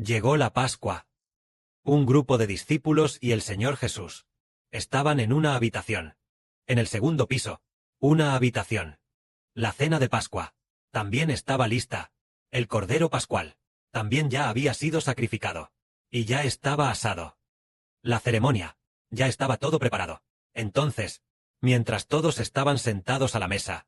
Llegó la Pascua. Un grupo de discípulos y el Señor Jesús estaban en una habitación. En el segundo piso, una habitación. La cena de Pascua también estaba lista. El Cordero Pascual también ya había sido sacrificado. Y ya estaba asado. La ceremonia. Ya estaba todo preparado. Entonces, mientras todos estaban sentados a la mesa,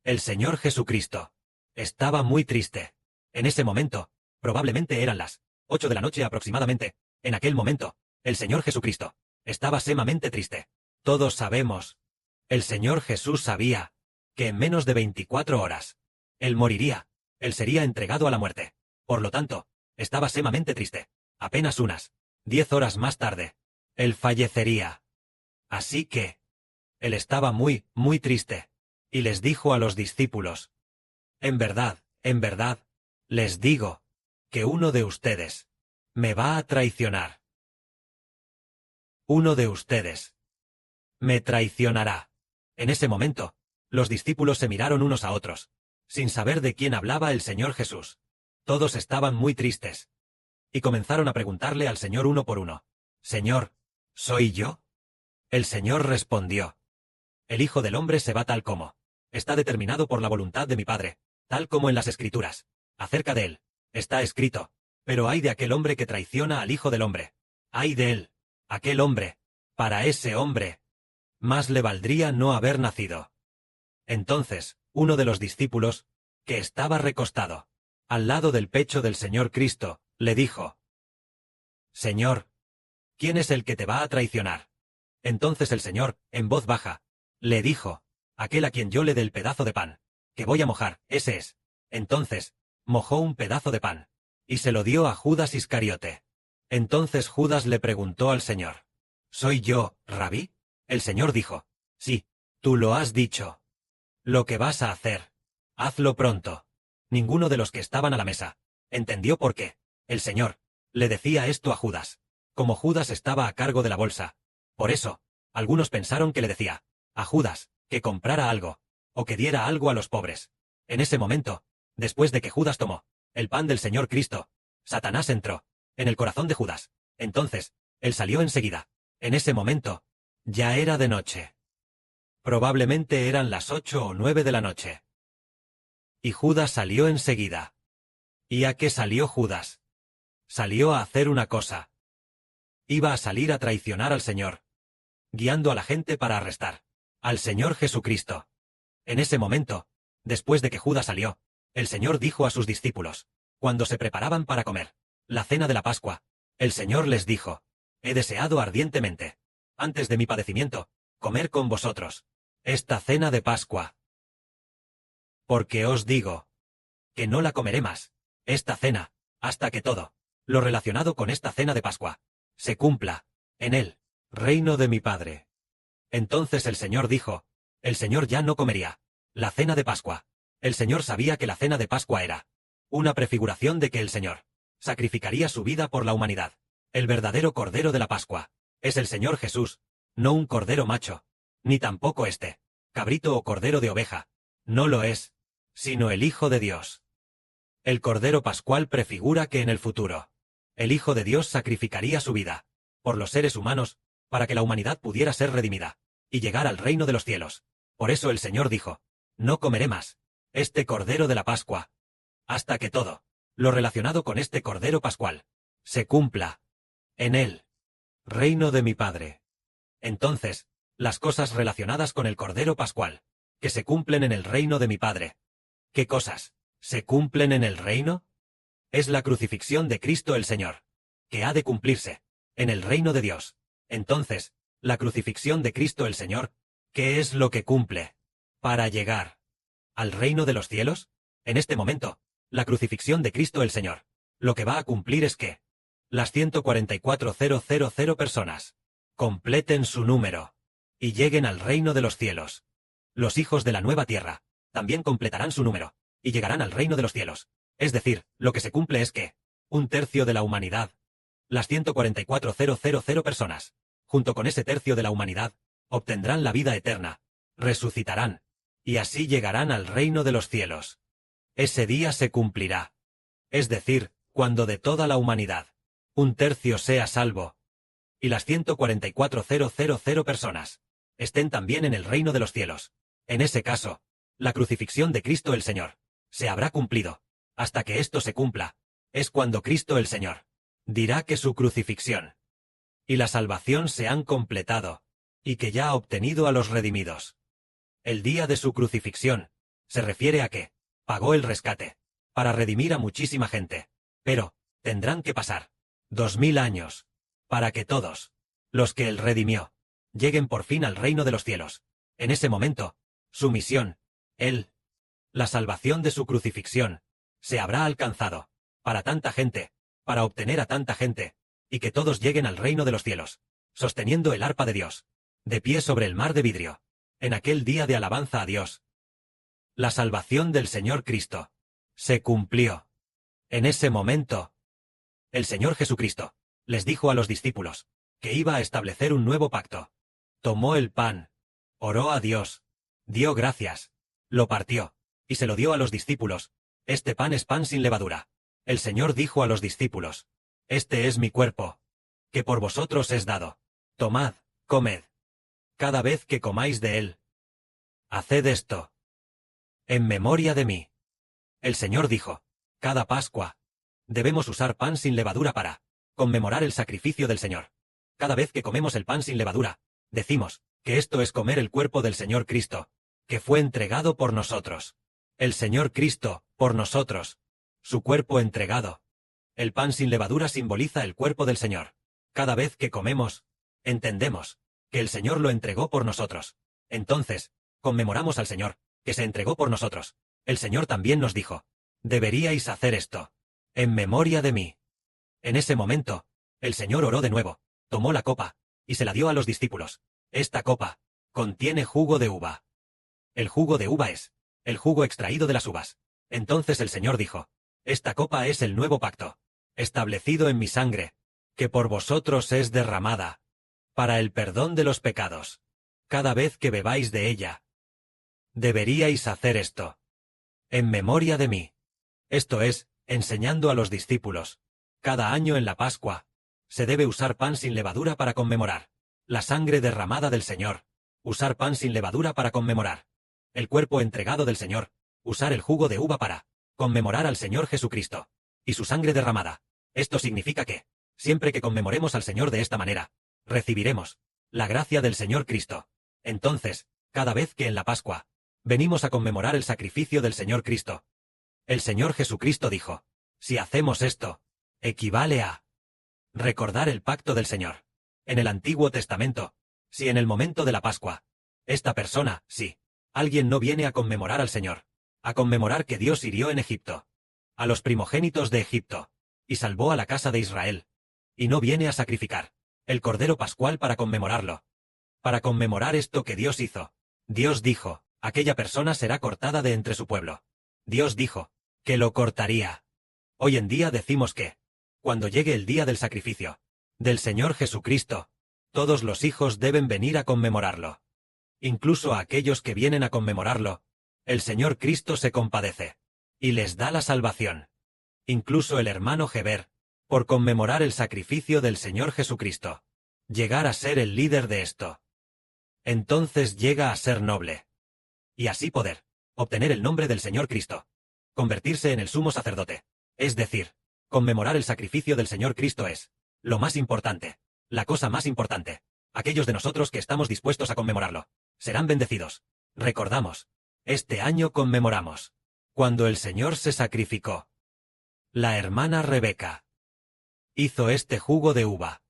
el Señor Jesucristo estaba muy triste. En ese momento, probablemente eran las 8 de la noche aproximadamente. En aquel momento, el Señor Jesucristo estaba sumamente triste. Todos sabemos. El Señor Jesús sabía que en menos de 24 horas, Él moriría. Él sería entregado a la muerte. Por lo tanto, estaba sumamente triste. Apenas unas 10 horas más tarde, Él fallecería. Así que, Él estaba muy, muy triste. Y les dijo a los discípulos: en verdad, les digo, que uno de ustedes me va a traicionar. Uno de ustedes me traicionará. En ese momento, los discípulos se miraron unos a otros, sin saber de quién hablaba el Señor Jesús. Todos estaban muy tristes. Y comenzaron a preguntarle al Señor uno por uno: Señor, ¿soy yo? El Señor respondió: el Hijo del Hombre se va tal como está determinado por la voluntad de mi Padre, tal como en las Escrituras. Acerca de él está escrito: pero ay de aquel hombre que traiciona al Hijo del Hombre. Ay de él, aquel hombre. Para ese hombre, más le valdría no haber nacido. Entonces, uno de los discípulos, que estaba recostado al lado del pecho del Señor Cristo, le dijo: Señor, ¿quién es el que te va a traicionar? Entonces el Señor, en voz baja, le dijo: aquel a quien yo le dé el pedazo de pan que voy a mojar, ese es. Entonces, mojó un pedazo de pan, y se lo dio a Judas Iscariote. Entonces Judas le preguntó al Señor: ¿soy yo, Rabí? El Señor dijo: sí, tú lo has dicho. Lo que vas a hacer, hazlo pronto. Ninguno de los que estaban a la mesa entendió por qué el Señor le decía esto a Judas, como Judas estaba a cargo de la bolsa. Por eso, algunos pensaron que le decía a Judas que comprara algo, o que diera algo a los pobres. En ese momento, después de que Judas tomó el pan del Señor Cristo, Satanás entró en el corazón de Judas. Entonces, él salió enseguida. En ese momento, ya era de noche. Probablemente eran las 8 o 9 de la noche. Y Judas salió enseguida. ¿Y a qué salió Judas? Salió a hacer una cosa. Iba a salir a traicionar al Señor, guiando a la gente para arrestar al Señor Jesucristo. En ese momento, después de que Judas salió, el Señor dijo a sus discípulos, cuando se preparaban para comer la cena de la Pascua, el Señor les dijo: he deseado ardientemente, antes de mi padecimiento, comer con vosotros esta cena de Pascua. Porque os digo que no la comeré más, esta cena, hasta que todo lo relacionado con esta cena de Pascua se cumpla en el reino de mi Padre. Entonces el Señor dijo: el Señor ya no comería la cena de Pascua. El Señor sabía que la cena de Pascua era una prefiguración de que el Señor sacrificaría su vida por la humanidad. El verdadero Cordero de la Pascua es el Señor Jesús, no un cordero macho, ni tampoco este cabrito o cordero de oveja. No lo es, sino el Hijo de Dios. El Cordero Pascual prefigura que en el futuro, el Hijo de Dios sacrificaría su vida por los seres humanos, para que la humanidad pudiera ser redimida y llegar al reino de los cielos. Por eso el Señor dijo: no comeré más este Cordero de la Pascua, hasta que todo lo relacionado con este Cordero Pascual se cumpla en el reino de mi Padre. Entonces, las cosas relacionadas con el Cordero Pascual, que se cumplen en el reino de mi Padre. ¿Qué cosas se cumplen en el reino? Es la crucifixión de Cristo el Señor, que ha de cumplirse en el reino de Dios. Entonces, la crucifixión de Cristo el Señor, ¿qué es lo que cumple para llegar al reino de los cielos? En este momento, la crucifixión de Cristo el Señor, lo que va a cumplir es que las 144.000 personas completen su número y lleguen al reino de los cielos. Los hijos de la nueva tierra también completarán su número y llegarán al reino de los cielos. Es decir, lo que se cumple es que 1/3 de la humanidad, las 144.000 personas, junto con ese tercio de la humanidad, obtendrán la vida eterna, resucitarán, y así llegarán al reino de los cielos. Ese día se cumplirá. Es decir, Cuando de toda la humanidad, 1/3 sea salvo, y las 144.000 personas estén también en el reino de los cielos. En ese caso, la crucifixión de Cristo el Señor se habrá cumplido. Hasta que esto se cumpla, es cuando Cristo el Señor dirá que su crucifixión y la salvación se han completado, y que ya ha obtenido a los redimidos. El día de su crucifixión se refiere a que pagó el rescate para redimir a muchísima gente. Pero tendrán que pasar 2000 años para que todos los que él redimió lleguen por fin al reino de los cielos. En ese momento, su misión, la salvación de su crucifixión, se habrá alcanzado para tanta gente, para obtener a tanta gente, y que todos lleguen al reino de los cielos, sosteniendo el arpa de Dios, de pie sobre el mar de vidrio, en aquel día de alabanza a Dios. La salvación del Señor Cristo se cumplió. En ese momento, el Señor Jesucristo les dijo a los discípulos que iba a establecer un nuevo pacto. Tomó el pan, oró a Dios, dio gracias, lo partió, y se lo dio a los discípulos. Este pan es pan sin levadura. El Señor dijo a los discípulos: este es mi cuerpo, que por vosotros es dado. Tomad, comed. Cada vez que comáis de él, haced esto en memoria de mí. El Señor dijo: cada Pascua debemos usar pan sin levadura para conmemorar el sacrificio del Señor. Cada vez que comemos el pan sin levadura, decimos que esto es comer el cuerpo del Señor Cristo, que fue entregado por nosotros. El Señor Cristo, por nosotros, su cuerpo entregado. El pan sin levadura simboliza el cuerpo del Señor. Cada vez que comemos, entendemos que el Señor lo entregó por nosotros. Entonces, conmemoramos al Señor, que se entregó por nosotros. El Señor también nos dijo: deberíais hacer esto en memoria de mí. En ese momento, el Señor oró de nuevo, tomó la copa, y se la dio a los discípulos. Esta copa contiene jugo de uva. El jugo de uva es el jugo extraído de las uvas. Entonces el Señor dijo: esta copa es el nuevo pacto, establecido en mi sangre, que por vosotros es derramada, para el perdón de los pecados. Cada vez que bebáis de ella, deberíais hacer esto en memoria de mí. Esto es, enseñando a los discípulos. Cada año en la Pascua, se debe usar pan sin levadura para conmemorar la sangre derramada del Señor. Usar pan sin levadura para conmemorar el cuerpo entregado del Señor. Usar el jugo de uva para conmemorar al Señor Jesucristo y su sangre derramada. Esto significa que, siempre que conmemoremos al Señor de esta manera, recibiremos la gracia del Señor Cristo. Entonces, cada vez que en la Pascua venimos a conmemorar el sacrificio del Señor Cristo, el Señor Jesucristo dijo: si hacemos esto, equivale a recordar el pacto del Señor. En el Antiguo Testamento, si en el momento de la Pascua, esta persona, si alguien no viene a conmemorar al Señor, a conmemorar que Dios hirió en Egipto a los primogénitos de Egipto, y salvó a la casa de Israel, y no viene a sacrificar el Cordero Pascual para conmemorarlo, para conmemorar esto que Dios hizo, Dios dijo: aquella persona será cortada de entre su pueblo. Dios dijo que lo cortaría. Hoy en día decimos que, cuando llegue el día del sacrificio del Señor Jesucristo, todos los hijos deben venir a conmemorarlo. Incluso a aquellos que vienen a conmemorarlo, el Señor Cristo se compadece y les da la salvación. Incluso el hermano Heber, por conmemorar el sacrificio del Señor Jesucristo, llegar a ser el líder de esto. Entonces llega a ser noble. Y así poder obtener el nombre del Señor Cristo. Convertirse en el sumo sacerdote. Es decir, conmemorar el sacrificio del Señor Cristo es lo más importante, la cosa más importante. Aquellos de nosotros que estamos dispuestos a conmemorarlo serán bendecidos. Recordamos, este año conmemoramos cuando el Señor se sacrificó. La hermana Rebeca hizo este jugo de uva.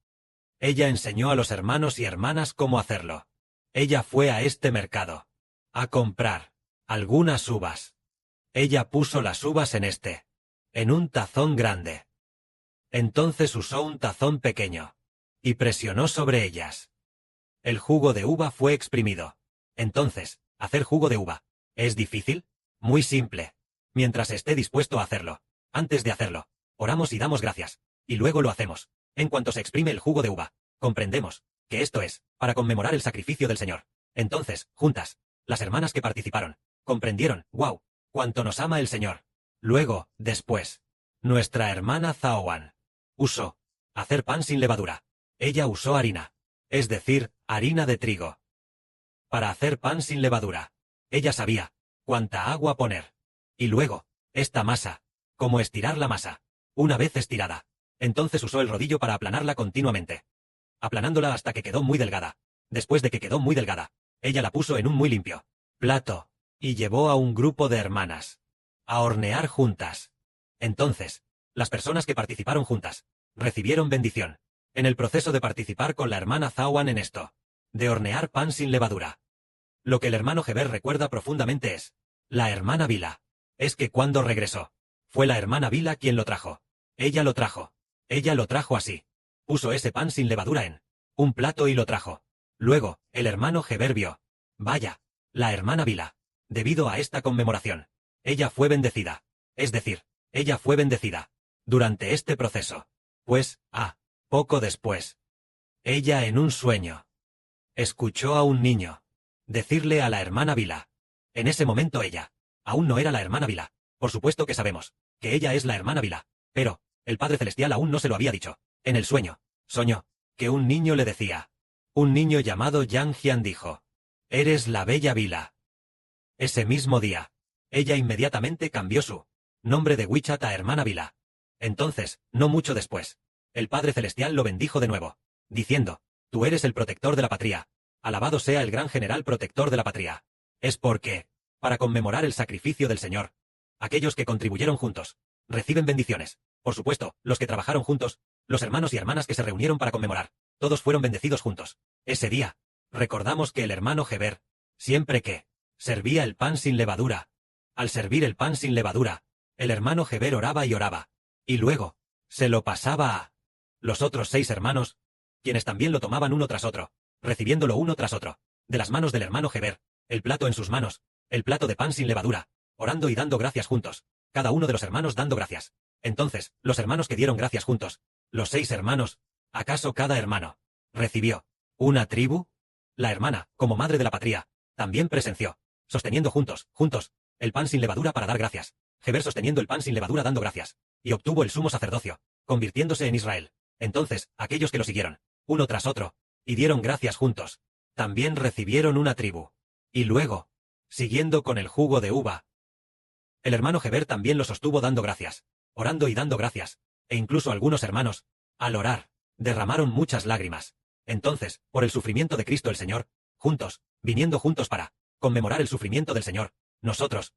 Ella enseñó a los hermanos y hermanas cómo hacerlo. Ella fue a este mercado a comprar algunas uvas. Ella puso las uvas en un tazón grande. Entonces usó un tazón pequeño y presionó sobre ellas. El jugo de uva fue exprimido. Entonces, hacer jugo de uva, ¿es difícil? Muy simple. Mientras esté dispuesto a hacerlo, antes de hacerlo, oramos y damos gracias, y luego lo hacemos. En cuanto se exprime el jugo de uva, comprendemos que esto es para conmemorar el sacrificio del Señor. Entonces, juntas, las hermanas que participaron comprendieron: ¡wow! ¡Cuánto nos ama el Señor! Luego, después, Nuestra hermana Zaoan usó hacer pan sin levadura. Ella usó harina, es decir, harina de trigo. Para hacer pan sin levadura, ella sabía cuánta agua poner. Y luego, esta masa, cómo estirar la masa. Una vez estirada, entonces usó el rodillo para aplanarla continuamente, aplanándola hasta que quedó muy delgada. Después de que quedó muy delgada, ella la puso en un muy limpio plato, y llevó a un grupo de hermanas a hornear juntas. Entonces, las personas que participaron juntas recibieron bendición en el proceso de participar con la hermana Zaoan en esto, de hornear pan sin levadura. Lo que el hermano Heber recuerda profundamente es la hermana Bila. Es que cuando regresó, fue la hermana Bila quien lo trajo. Ella lo trajo. Ella lo trajo así. Puso ese pan sin levadura en un plato y lo trajo. Luego, el hermano Heber vio. Vaya, la hermana Bila. Debido a esta conmemoración, ella fue bendecida. Es decir, ella fue bendecida durante este proceso. Pues, poco después, ella en un sueño escuchó a un niño decirle a la hermana Bila. En ese momento ella aún no era la hermana Bila. Por supuesto que sabemos que ella es la hermana Bila, pero el Padre Celestial aún no se lo había dicho. En el sueño, soñó que un niño le decía. Un niño llamado Yang Jian dijo: «Eres la bella Bila». Ese mismo día, ella inmediatamente cambió su nombre de Wichat a hermana Bila. Entonces, no mucho después, el Padre Celestial lo bendijo de nuevo, diciendo: «Tú eres el protector de la patria. Alabado sea el gran general protector de la patria». Es porque, para conmemorar el sacrificio del Señor, aquellos que contribuyeron juntos reciben bendiciones. Por supuesto, los que trabajaron juntos, los hermanos y hermanas que se reunieron para conmemorar, todos fueron bendecidos juntos. Ese día, recordamos que el hermano Heber, siempre que servía el pan sin levadura, al servir el pan sin levadura, el hermano Heber oraba y oraba, y luego se lo pasaba a los otros 6 hermanos, quienes también lo tomaban uno tras otro, recibiéndolo uno tras otro, de las manos del hermano Heber, el plato en sus manos, el plato de pan sin levadura, orando y dando gracias juntos, cada uno de los hermanos dando gracias. Entonces, los hermanos que dieron gracias juntos, los 6 hermanos, ¿acaso cada hermano recibió una tribu? La hermana, como madre de la patria, también presenció, sosteniendo juntos, el pan sin levadura para dar gracias. Heber sosteniendo el pan sin levadura dando gracias, y obtuvo el sumo sacerdocio, convirtiéndose en Israel. Entonces, aquellos que lo siguieron, uno tras otro, y dieron gracias juntos, también recibieron una tribu. Y luego, siguiendo con el jugo de uva, el hermano Heber también lo sostuvo dando gracias, orando y dando gracias, e incluso algunos hermanos, al orar, derramaron muchas lágrimas. Entonces, por el sufrimiento de Cristo el Señor, juntos, viniendo juntos para conmemorar el sufrimiento del Señor, nosotros,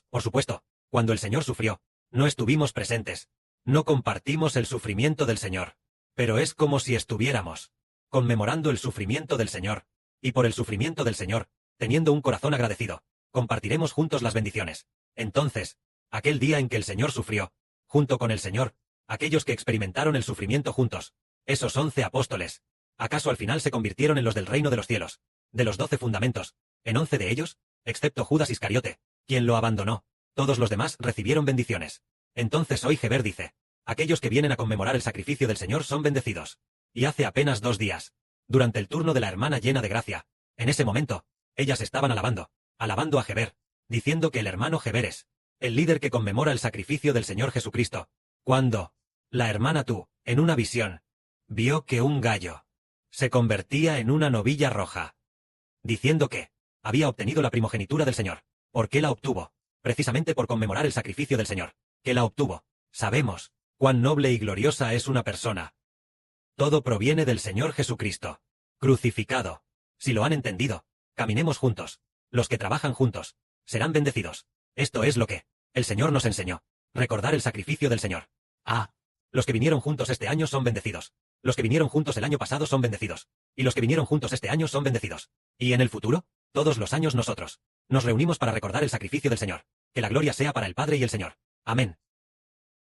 por supuesto, cuando el Señor sufrió, no estuvimos presentes, no compartimos el sufrimiento del Señor, pero es como si estuviéramos conmemorando el sufrimiento del Señor, y por el sufrimiento del Señor, teniendo un corazón agradecido, compartiremos juntos las bendiciones. Entonces, aquel día en que el Señor sufrió, junto con el Señor, aquellos que experimentaron el sufrimiento juntos, esos 11 apóstoles, ¿acaso al final se convirtieron en los del reino de los cielos, de los 12 fundamentos, en 11 de ellos, excepto Judas Iscariote, quien lo abandonó? Todos los demás recibieron bendiciones. Entonces hoy Heber dice: aquellos que vienen a conmemorar el sacrificio del Señor son bendecidos. Y hace apenas 2 días, durante el turno de la hermana llena de gracia, en ese momento, ellas estaban alabando a Heber, diciendo que el hermano Heber es el líder que conmemora el sacrificio del Señor Jesucristo. Cuando la hermana tú, en una visión, vio que un gallo se convertía en una novilla roja, diciendo que había obtenido la primogenitura del Señor. ¿Por qué la obtuvo? Precisamente por conmemorar el sacrificio del Señor, que la obtuvo. Sabemos cuán noble y gloriosa es una persona. Todo proviene del Señor Jesucristo, crucificado. Si lo han entendido, caminemos juntos. Los que trabajan juntos serán bendecidos. Esto es lo que el Señor nos enseñó. Recordar el sacrificio del Señor. Los que vinieron juntos este año son bendecidos. Los que vinieron juntos el año pasado son bendecidos. Y los que vinieron juntos este año son bendecidos. Y en el futuro, todos los años nosotros nos reunimos para recordar el sacrificio del Señor. Que la gloria sea para el Padre y el Señor. Amén.